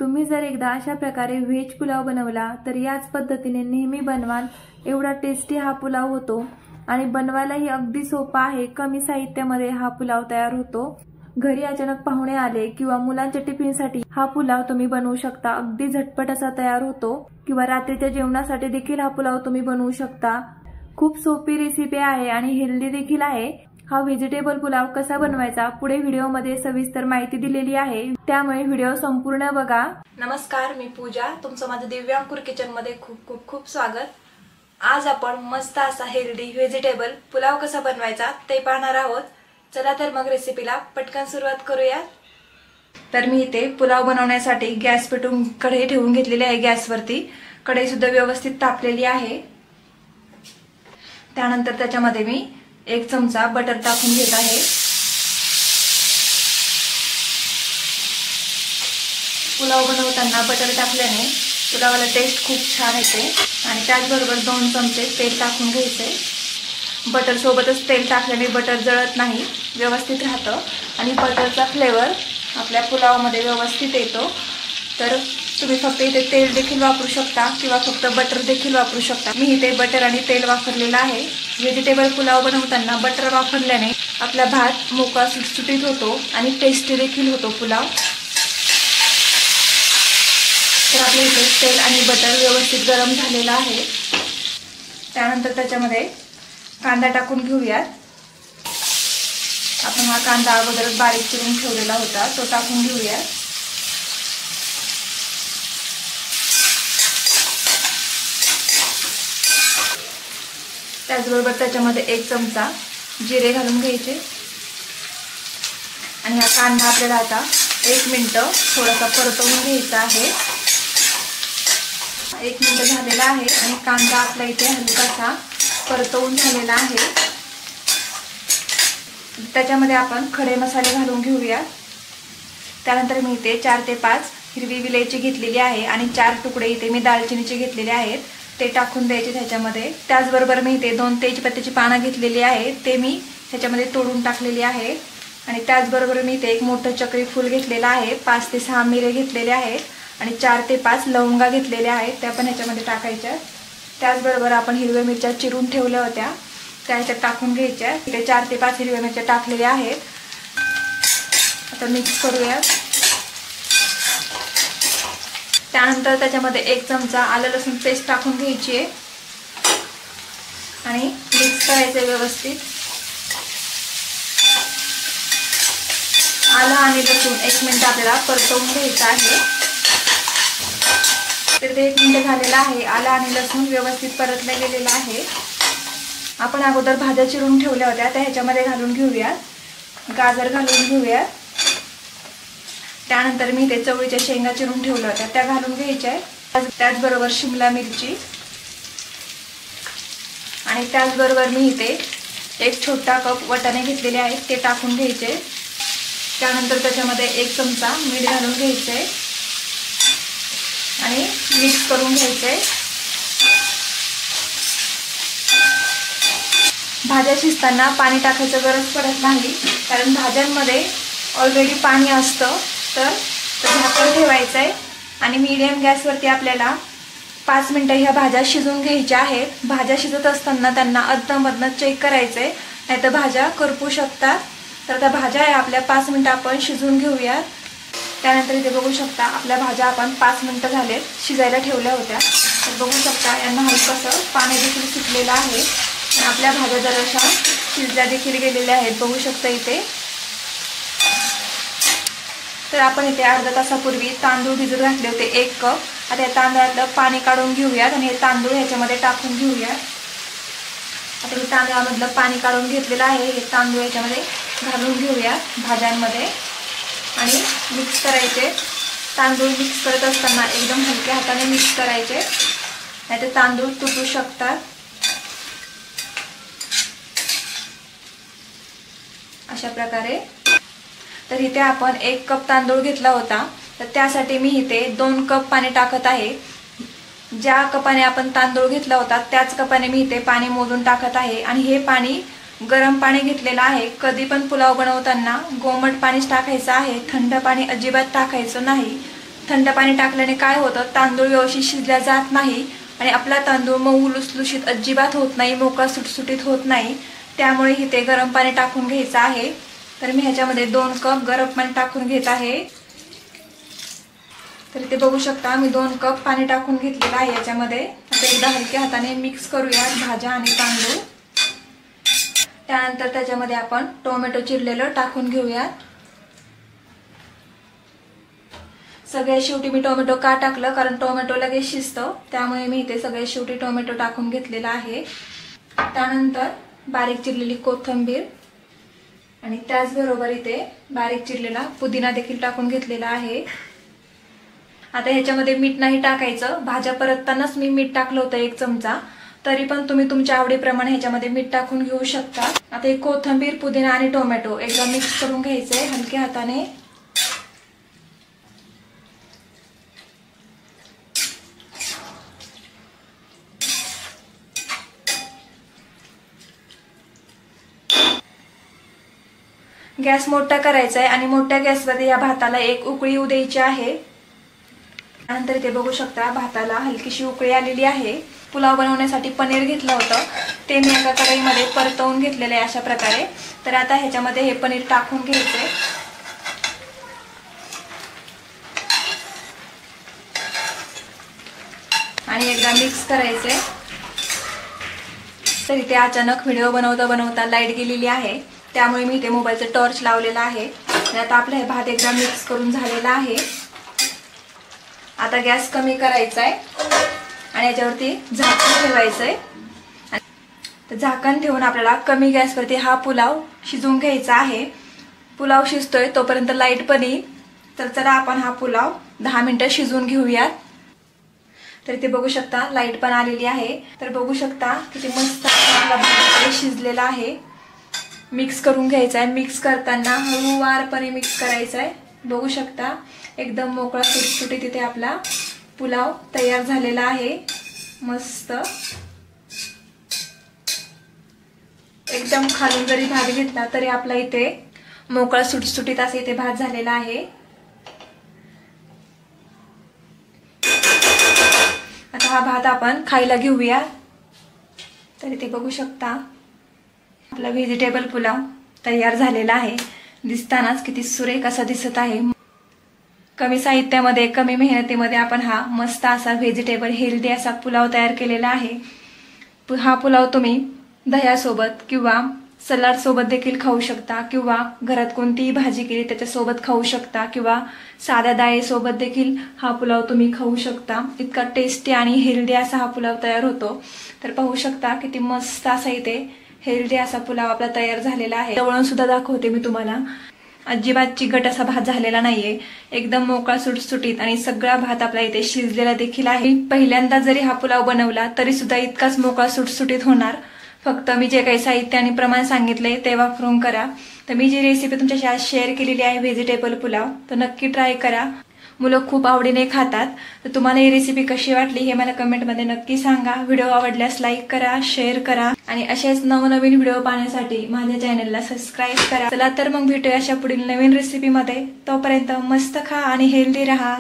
तुम्ही जर एकदा अशा प्रकारे व्हेज पुलाव बनवला तर याच पद्धतीने नेहमी बनवाल। एवढा टेस्टी हा पुलाव होतो आणि बनवायलाही अगदी सोपा आहे। कमी साहित्यामध्ये हा पुलाव तयार होतो। घरी अचानक पाहुणे आले किंवा मुलांच्या टिफिनसाठी हा पुलाव तुम्ही बनवू शकता। अगदी झटपट असा तयार होतो किंवा रात्रीच्या जेवणासाठी देखील हा पुलाव तुम्ही बनवू शकता। खूप सोपी रेसिपी आहे आणि हेल्दी देखील आहे। हा व्हेजिटेबल पुलाव कसा बनवायचा पुढे व्हिडिओमध्ये सविस्तर माहिती दिलेली आहे, त्यामुळे व्हिडिओ संपूर्ण बघा। नमस्कार, मी पूजा, तुमचं माझं दिव्य अंकुर किचन मध्ये खूप खूप खूप स्वागत। आज आपण मस्त असा हेल्दी व्हेजिटेबल पुलाव कसा बनवायचा ते पाहणार आहोत। चला तर मग रेसिपीला पटकन सुरुवात करूया। तर मी इथे पुलाव बनवण्यासाठी गॅस पेटवून कढई ठेवून घेतलेली आहे। गॅसवरती कढई सुद्धा व्यवस्थित तापलेली आहे। त्यानंतर त्याच्यामध्ये मी 1 चमचा बटर टाकून घेत आहे। पुलाव बनवताना बटर टाकल्याने पुलावाला टेस्ट खूप छान येते आणि त्याचबरोबर 2 चमचे तेल टाकून घ्यायचे। बटर सोबतच तेल टाकल्याने बटर जळत नाही, व्यवस्थित राहतं आणि बटरचा फ्लेवर आपल्या पुलावामध्ये व्यवस्थित येतो। तर तुम्ही फक्त इथे तेल देखील वापरू शकता किंवा फक्त बटर देखील वापरू शकता। मी इथे बटर आणि तेल वापरलेलं आहे। व्हेजिटेबल पुलाव बनवताना बटर वापरल्याने आपला भात मोकळा सुटसुटीत होतो आणि टेस्टी देखील होतो पुलाव। तर आपल्या इथे तेल आणि बटर व्यवस्थित गरम झालेलं आहे। त्यानंतर त्याच्यामध्ये कांदा टाकून घेऊयात। आपण हा कांदा अगोदरच बारीक चिरून ठेवलेला होता, तो टाकून घेऊयात। त्याचबरोबर त्याच्यामध्ये 1 चमचा जिरे घालून घ्यायचे आणि हा कांदा आपल्याला आता 1 मिनिट थोडासा परतवून घ्यायचा आहे। 1 मिनिट झालेला आहे आणि कांदा आपला इथे हलकासा परतवून झालेला आहे। त्याच्यामध्ये आपण खडे मसाले घालून घेऊया। त्यानंतर मी इथे 4 ते 5 हिरवी विलायची घेतलेली आहे आणि 4 तुकडे इथे मी दालचिनीचे घेतलेले आहेत, ते टाकून द्यायचे त्याच्यामध्ये। त्याचबरोबर मी इथे 2 तेजपत्त्याची पानं घेतलेली आहे, ते मी त्याच्यामध्ये तोडून टाकलेली आहे आणि त्याचबरोबर मी इथे 1 मोठं चक्री फूल घेतलेलं आहे, 5 ते 6 मिरे घेतलेले आहेत आणि 4 ते 5 लवंगा घेतलेल्या आहेत, त्या पण ह्याच्यामध्ये टाकायच्या। त्याचबरोबर आपण हिरव्या मिरच्या चिरून ठेवल्या होत्या, त्या ह्याच्यात टाकून घ्यायच्या। इथे 4 ते 5 हिरव्या मिरच्या टाकलेल्या आहेत। आता मिक्स करूया। त्यानंतर त्याच्यामध्ये 1 चमचा आलं लसूण पेस्ट टाकून घ्यायची आहे आणि मिक्स करायचं व्यवस्थित। आलं आणि लसूण 1 मिनिट आपल्याला परतवून घ्यायचं आहे। तर ते 1 मिनिट झालेलं आहे। आलं आणि लसूण व्यवस्थित परतलं गेलेलं आहे। आपण अगोदर भाज्या चिरून ठेवल्या होत्या, त्या ह्याच्यामध्ये घालून घेऊया। गाजर घालून घेऊया। त्यानंतर मी इथे चवळीच्या शेंगा चिरून ठेवल्या होत्या, त्या घालून घ्यायच्या। त्याचबरोबर शिमला मिरची आणि त्याचबरोबर मी इथे 1 छोटा कप वाटाणे घेतलेले आहेत, ते टाकून घ्यायचे। त्यानंतर त्याच्यामध्ये 1 चमचा मीठ घालून घ्यायचे आणि मिक्स करून घ्यायचे। भाज्या शिजताना पाणी टाकायचं गरज पडत नाही, कारण भाज्यांमध्ये ऑलरेडी पाणी असतं। तर झाकण ठेवायचं आहे आणि मीडियम गॅसवरती आपल्याला 5 मिनिटं ह्या भाज्या शिजून घ्यायच्या आहेत। भाज्या शिजत असताना त्यांना अधनमधनं चेक करायचं आहे, नाहीतर भाज्या करपू शकतात। तर त्या भाज्या आपल्या 5 मिनिटं आपण शिजवून घेऊयात। त्यानंतर इथे बघू शकता आपल्या भाज्या आपण 5 मिनिटं झालेत शिजायला ठेवल्या होत्या। तर बघू शकता यांना हलकंसं पाणी देखील सुटलेलं आहे आणि आपल्या भाज्या जराशा शिजल्या देखील गेलेल्या आहेत, बघू शकता इथे। तर आपण इथे अर्धा तासापूर्वी तांदूळ भिजत घातले होते 1 कप। आता या तांदळातलं पाणी काढून घेऊयात आणि हे तांदूळ ह्याच्यामध्ये टाकून घेऊयात। आता मी तांदळामधलं पाणी काढून घेतलेलं आहे, हे तांदूळ ह्याच्यामध्ये घालून घेऊयात भाज्यांमध्ये आणि मिक्स करायचे। तांदूळ मिक्स करत असताना एकदम हलक्या हाताने मिक्स करायचे, नाहीतर तांदूळ तुटू शकतात। अशा प्रकारे। तर इथे आपण 1 कप तांदूळ घेतला होता, तर त्यासाठी मी इथे 2 कप पाणी टाकत आहे। ज्या कपाने आपण तांदूळ घेतला होता त्याच कपाने मी इथे पाणी मोजून टाकत आहे आणि हे पाणी गरम पाणी घेतलेलं आहे। कधी पण पुलाव बनवताना कोमट पाणीच टाकायचं आहे, थंड पाणी अजिबात टाकायचं नाही। थंड पाणी टाकल्याने काय होतं, तांदूळ व्यवस्थित शिजला जात नाही आणि आपला तांदूळ मऊ लुसलुशीत अजिबात होत नाही, मोकळा सुटसुटीत होत नाही. त्यामुळे इथे गरम पाणी टाकून घ्यायचं आहे. तर मी ह्याच्यामध्ये 2 कप गरम पाणी टाकून घेत आहे. तर इथे बघू शकता मी 2 कप पाणी टाकून घेतलेलं आहे याच्यामध्ये. आता एकदा हलक्या हाताने मिक्स करूया भाज्या आणि तांदूळ. त्यानंतर त्याच्यामध्ये आपण टोमॅटो चिरलेलं टाकून घेऊया. सगळ्यात शेवटी मी टोमॅटो का टाकलं, कारण टोमॅटो लगेच शिजतं, त्यामुळे मी इथे सगळ्यात शेवटी टोमॅटो टाकून घेतलेला आहे. त्यानंतर बारीक चिरलेली कोथिंबीर आणि त्याचबरोबर इथे बारीक चिरलेला पुदिना देखील टाकून घेतलेला आहे. आता ह्याच्यामध्ये मीठ नाही टाकायचं. भाज्या परततानाच मी मीठ टाकलं होतं 1 चमचा, तरी पण तुम्ही तुमच्या आवडीप्रमाणे ह्याच्यामध्ये मीठ टाकून घेऊ शकता. आता हे कोथिंबीर, पुदिना आणि टोमॅटो एकदा मिक्स करून घ्यायचंय हलक्या हाताने. गॅस मोठा करायचा आहे आणि मोठ्या गॅसवर या भाताला 1 उकळी येऊ द्यायची आहे. त्यानंतर इथे बघू शकता भाताला हलकीशी उकळी आलेली आहे. पुलाव बनवण्यासाठी पनीर घेतलं होतं, ते मी एका कढईमध्ये परतवून घेतलेलं आहे अशा प्रकारे. तर आता ह्याच्यामध्ये हे पनीर टाकून घ्यायचे आणि एकदा मिक्स करायचे. तर इथे अचानक व्हिडिओ बनवता बनवता लाईट गेलेली आहे, त्यामुळे मी इथे मोबाईलचं टॉर्च लावलेला आहे. आणि आता आपला हे भात एकदा मिक्स करून झालेला आहे. आता गॅस कमी करायचा आहे आणि याच्यावरती झाकण ठेवायचं आहे. तर झाकण ठेवून आपल्याला कमी गॅसवरती हा पुलाव शिजवून घ्यायचा आहे. पुलाव शिजतोय तोपर्यंत लाईट पण येईल. तर चला आपण हा पुलाव 10 मिनिटं शिजवून घेऊयात. तर इथे बघू शकता लाईट पण आलेली आहे. तर बघू शकता किती मस्त आपला भात शिजलेला आहे. मिक्स करून घ्यायचा आहे. मिक्स करताना हळूवारपणे मिक्स करायचा आहे. बघू शकता एकदम मोकळा सुटसुटीत इथे आपला पुलाव तयार झालेला आहे. मस्त एकदम खालून जरी भात घेतला तरी आपला इथे मोकळा सुटसुटीत असे इथे भात झालेला आहे. आता हा भात आपण खायला घेऊया. तर इथे बघू शकता आपला व्हेजिटेबल पुलाव तयार झालेला आहे. दिसतानाच किती सुरेख असा दिसत आहे. कमी साहित्यामध्ये कमी मेहनतीमध्ये आपण हा मस्त असा व्हेजिटेबल हेल्दी असा पुलाव तयार केलेला आहे. हा पुलाव तुम्ही दह्यासोबत किंवा सलाड सोबत देखील खाऊ शकता, किंवा घरात कोणतीही भाजी केली त्याच्यासोबत खाऊ शकता, किंवा साध्या डाळीसोबत देखील हा पुलाव तुम्ही खाऊ शकता. इतका टेस्टी आणि हेल्दी असा हा पुलाव तयार होतो. तर पाहू शकता किती मस्त असा इथे हेल्दी असा पुलाव आपला तयार झालेला आहे. जवळून सुद्धा दाखवते मी तुम्हाला. अजिबात चिकट असा भात झालेला नाहीये, एकदम मोकळा सुटसुटीत आणि सगळा भात आपला इथे शिजलेला देखील आहे. पहिल्यांदा जरी हा पुलाव बनवला तरी सुद्धा इतकाच मोकळा सुटसुटीत होणार. फक्त मी जे काही साहित्य आणि प्रमाण सांगितले ते वापरून करा. तर मी जी रेसिपी तुमच्याशी आज शेअर केलेली आहे व्हेजिटेबल पुलाव, तर नक्की ट्राय करा. मुलं खूप आवडीने खातात. तर तुम्हाला ही रेसिपी कशी वाटली हे मला कमेंटमध्ये नक्की सांगा. व्हिडिओ आवडल्यास लाईक करा, शेअर करा आणि असेच नवनवीन व्हिडिओ पाहण्यासाठी माझ्या चॅनलला सबस्क्राईब करा. चला तर मग भेटूया अशा पुढील नवीन रेसिपीमध्ये. तोपर्यंत मस्त खा आणि हेल्दी राहा.